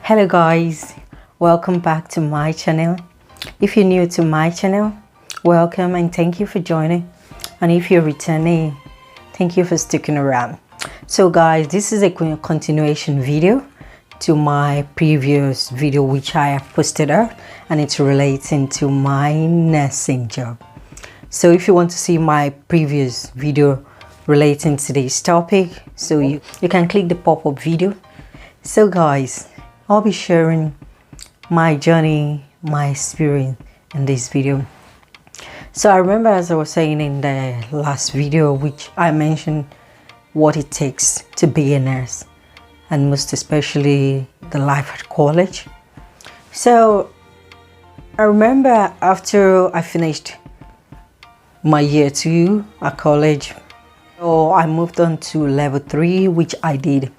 Hello guys, welcome back to my channel. If you're new to my channel, welcome and thank you for joining. And if you're returning, thank you for sticking around. So guys, this is a continuation video to my previous video which I have posted out, and it's relating to my nursing job. So if you want to see my previous video relating to this topic, so you can click the pop-up video. So guys, I'll be sharing my journey, my experience in this video. So I remember, as I was saying in the last video, which I mentioned what it takes to be a nurse, and most especially the life at college. So I remember after I finished my year 2 at college, so I moved on to level 3, which I did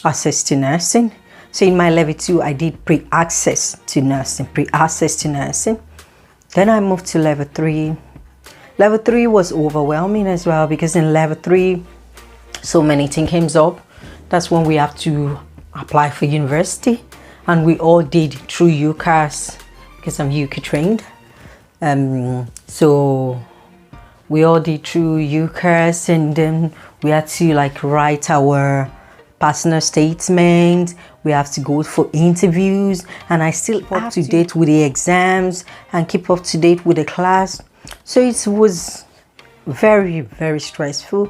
access to nursing. So in my level 2, I did pre-access to nursing. Then I moved to level 3. Level 3 was overwhelming as well, because in level 3, so many things came up. That's when we have to apply for university, and we all did through UCAS, because I'm UK trained. So we all did through UCAS, and then we had to like write our personal statement. We have to go for interviews, and I still up to date with the exams and keep up to date with the class. So it was very, very stressful.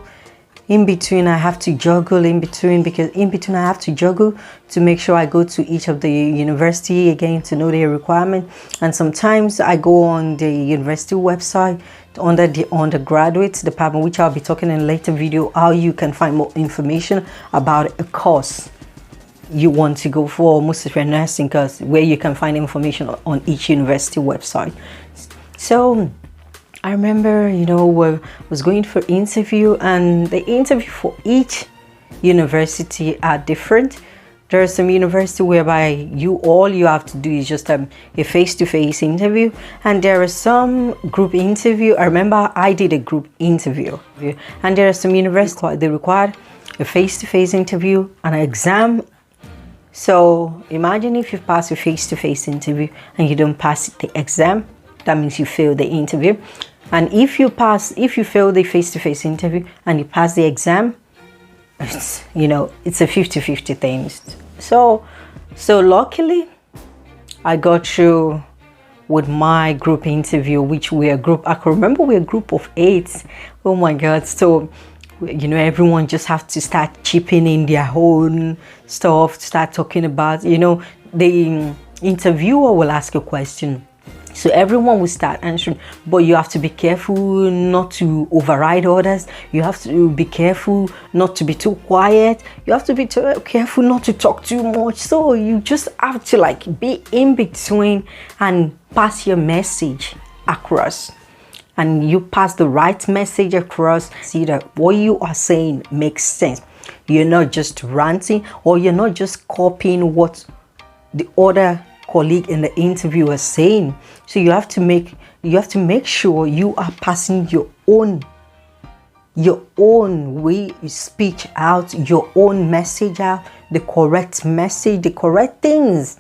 In between, I have to juggle I have to juggle to make sure I go to each of the university again to know their requirement. And sometimes I go on the university website under the undergraduate department, which I'll be talking in a later video, how you can find more information about a course you want to go for, most of your nursing course, where you can find information on each university website. So I remember, was going for interview, and the interview for each university are different. There are some university whereby all you have to do is just a face-to-face interview, and there are some group interview. I remember I did a group interview, and there are some universities they require a face-to-face interview and an exam. So imagine if you pass a face-to-face interview and you don't pass the exam, that means you fail the interview. And if you fail the face-to-face interview and you pass the exam, it's a 50-50 thing. So luckily I got through with my group interview, which we're a group, I can remember we're a group of 8. Oh my god. So everyone just have to start chipping in their own stuff, start talking about, the interviewer will ask a question, so everyone will start answering, but you have to be careful not to override others. You have to be careful not to be too quiet. You have to be careful not to talk too much. So you just have to be in between and pass your message across. And you pass the right message across, see that what you are saying makes sense. You're not just ranting, or you're not just copying what the other colleague in the interview is saying. So you have to make sure you are passing your own way you speech out, your own message out, the correct message, the correct things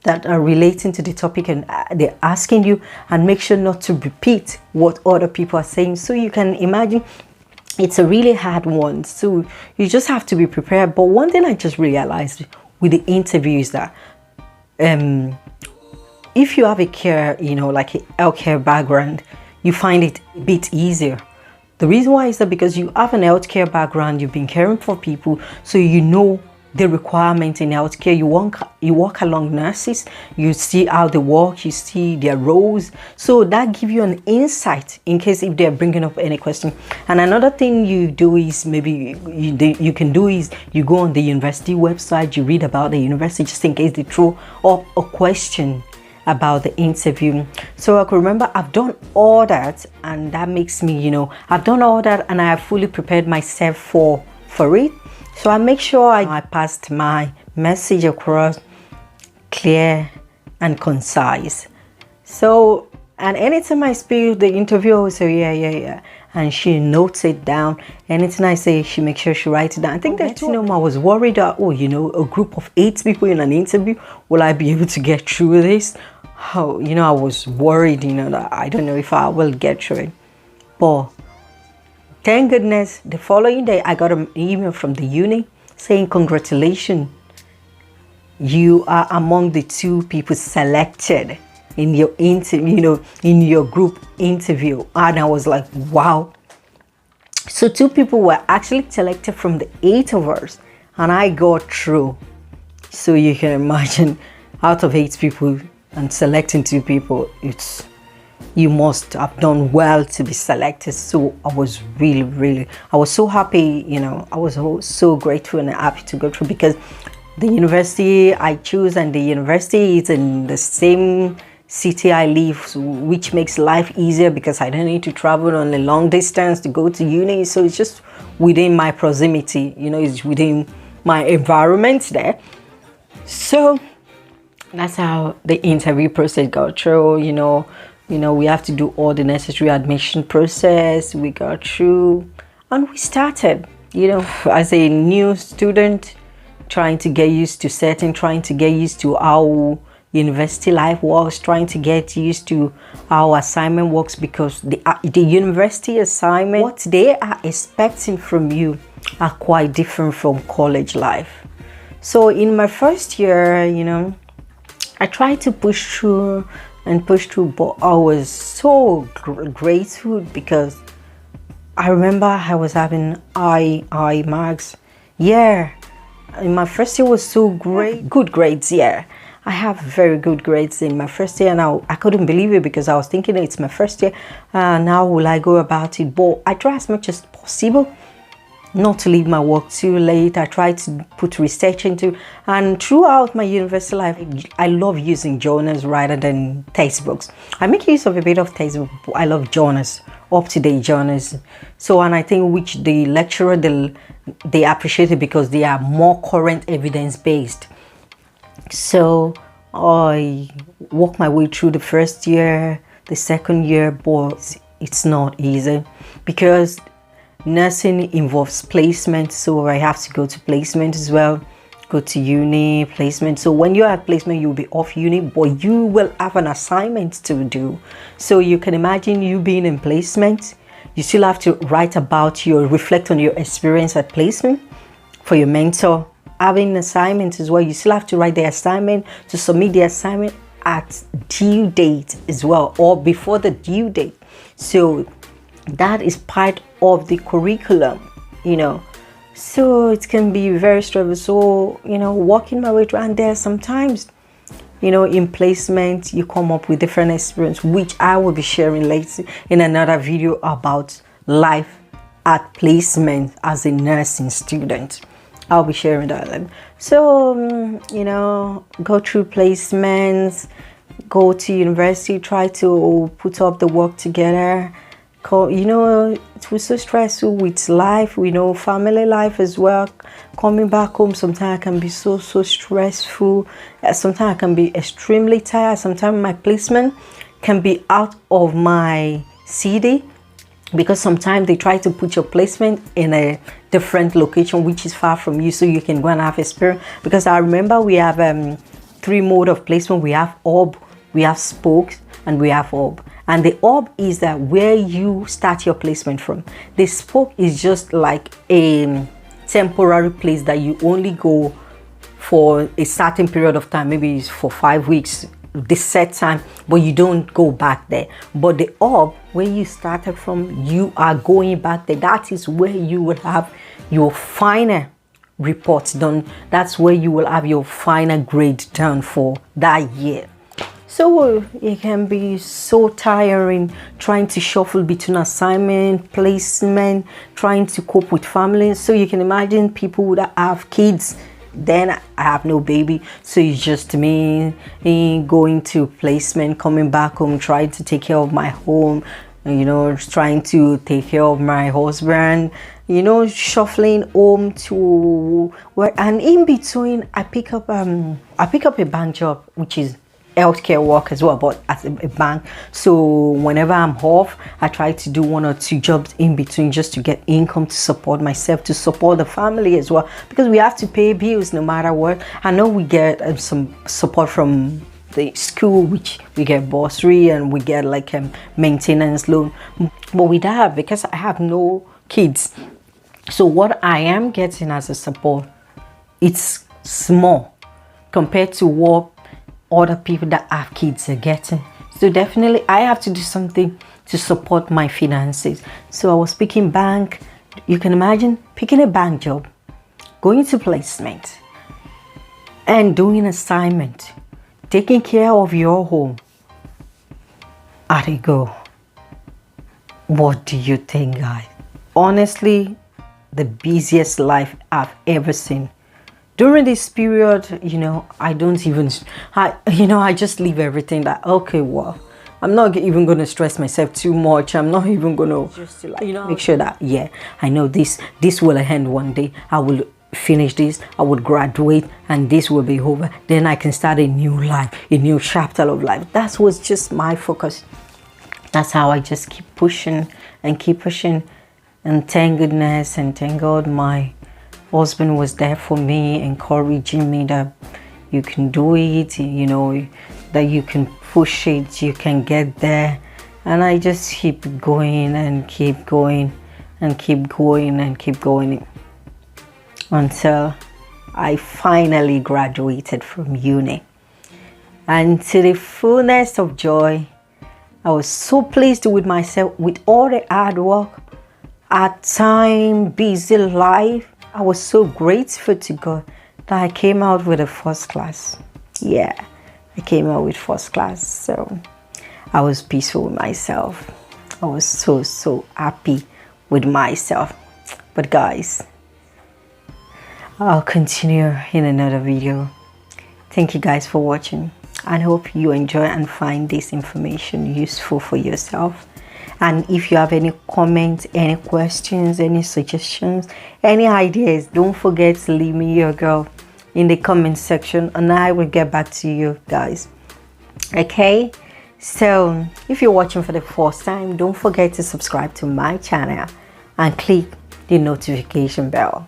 that are relating to the topic and they're asking you, and make sure not to repeat what other people are saying. So you can imagine it's a really hard one, so you just have to be prepared. But one thing I just realized with the interview is that if you have a care, like a healthcare background, you find it a bit easier. The reason why is that because you have an healthcare background, you've been caring for people, so you know the requirement in healthcare. You walk along nurses, you see how they work, you see their roles, so that gives you an insight in case if they're bringing up any question. And another thing you do is maybe you can do is you go on the university website, you read about the university just in case they throw up a question about the interview. So I can remember I've done all that, and that makes me, I've done all that, and I have fully prepared myself for it. So I make sure I passed my message across clear and concise. So, and anytime I speak, the interviewer will say, yeah. and she notes it down. Anything I say, she makes sure she writes it down. I think that, I was worried that, a group of 8 people in an interview, will I be able to get through this? How, I was worried, that I don't know if I will get through it. But thank goodness, the following day, I got an email from the uni saying, congratulations, you are among the 2 people selected in your interview, in your group interview. And I was like, wow. So 2 people were actually selected from the 8 of us, and I got through. So you can imagine, out of 8 people and selecting 2 people, you must have done well to be selected. So I was really, I was so happy, I was so grateful and happy to go through, because the university I choose and the university is in the same city I live, which makes life easier because I don't need to travel on a long distance to go to uni. So it's just within my proximity, it's within my environment there. So that's how the interview process got through. We have to do all the necessary admission process. We got through and we started, as a new student, trying to get used to setting, trying to get used to how university life works, trying to get used to how assignment works, because the university assignment, what they are expecting from you, are quite different from college life. So in my first year, I tried to push through, but I was so grateful because I remember I was having I marks. Yeah, in my first year was so great. Good grades, yeah. I have very good grades in my first year, and I couldn't believe it because I was thinking it's my first year. Now will I go about it? But I try as much as possible not to leave my work too late. I try to put research into, and throughout my university life, I love using journals rather than textbooks. I make use of a bit of textbook, but I love journals, up-to-date journals. So, and I think which the lecturer, they appreciate it because they are more current evidence-based. So I walked my way through the first year, the second year, but it's not easy because nursing involves placement. So I have to go to placement as well, go to uni, placement. So when you're at placement, you'll be off uni, but you will have an assignment to do. So you can imagine you being in placement, you still have to reflect on your experience at placement for your mentor. Having assignments as well, you still have to write the assignment, to submit the assignment at due date as well, or before the due date. So that is part of the curriculum, so it can be very stressful. So walking my way through, and there sometimes in placement you come up with different experience, which I will be sharing later in another video about life at placement as a nursing student. I'll be sharing that. So, go through placements, go to university, try to put up the work together. It was so stressful with life, family life as well. Coming back home, sometimes I can be so stressful. Sometimes I can be extremely tired. Sometimes my placement can be out of my city, because sometimes they try to put your placement in a different location which is far from you, so you can go and have experience. Because I remember we have 3 mode of placement. We have orb, we have spokes, and we have orb. And the orb is that where you start your placement from. The spoke is just like a temporary place that you only go for a certain period of time, maybe it's for 5 weeks, this set time, but you don't go back there. But the orb, where you started from, you are going back there. That is where you will have your final reports done. That's where you will have your final grade done for that year. So it can be so tiring trying to shuffle between assignment, placement, trying to cope with families. So you can imagine people that have kids. Then I have no baby, so it's just me going to placement, coming back home, trying to take care of my home, trying to take care of my husband, shuffling home to work. And in between, I pick up a bank job, which is healthcare work as well, but at a bank. So whenever I'm off, I try to do 1 or 2 jobs in between just to get income to support myself, to support the family as well, because we have to pay bills no matter what. I know we get some support from the school, which we get bursary and we get like a maintenance loan, but with that, because I have no kids, so what I am getting as a support, it's small compared to what other people that have kids are getting. So definitely I have to do something to support my finances. So I was picking bank. You can imagine picking a bank job, going to placement and doing assignment, taking care of your home. How you go? What do you think, guys? Honestly, the busiest life I've ever seen. During this period, you know, I just leave everything that, okay, well, I'm not even going to stress myself too much. I'm not even going to just to, like, you know, make sure that, yeah, I know this will end one day. I will finish this, I would graduate, and this will be over. Then I can start a new life, a new chapter of life. That was just my focus. That's how I just keep pushing and keep pushing. And thank goodness and thank God my husband was there for me, encouraging me that you can do it, you know, that you can push it, you can get there. And I just keep going and keep going and keep going and keep going until I finally graduated from uni. And to the fullness of joy, I was so pleased with myself, with all the hard work, hard time, busy life. I was so grateful to God that I came out with a first class. Yeah, I came out with first class. So I was peaceful with myself. I was so happy with myself. But guys, I'll continue in another video. Thank you guys for watching. I hope you enjoy and find this information useful for yourself. And if you have any comments, any questions, any suggestions, any ideas, don't forget to leave me your girl in the comment section and I will get back to you guys. Okay, so if you're watching for the first time, don't forget to subscribe to my channel and click the notification bell.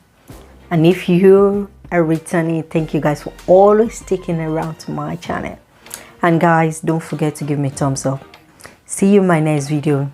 And if you are returning, thank you guys for always sticking around to my channel. And guys, don't forget to give me a thumbs up. See you in my next video.